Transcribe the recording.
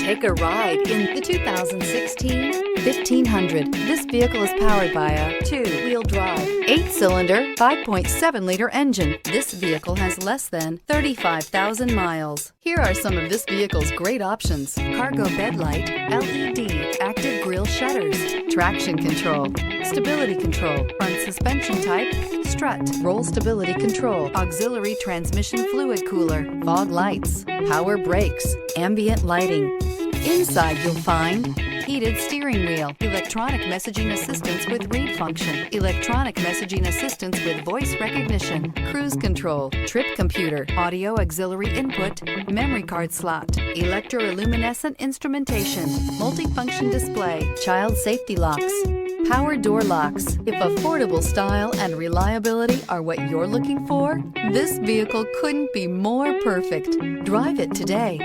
Take a ride in the 2016 1500. This vehicle is powered by a 2-wheel drive, 8-cylinder, 5.7-liter engine. This vehicle has less than 35,000 miles. Here are some of this vehicle's great options: cargo bed light, LED, active grille shutters, traction control, stability control, front suspension type, strut, roll stability control, auxiliary transmission fluid cooler, fog lights, power brakes, ambient lighting. Inside you'll find heated steering wheel, electronic messaging assistance with read function, electronic messaging assistance with voice recognition, cruise control, trip computer, audio auxiliary input, memory card slot, electroluminescent instrumentation, multifunction display, child safety locks, power door locks. If affordable style and reliability are what you're looking for, this vehicle couldn't be more perfect. Drive it today.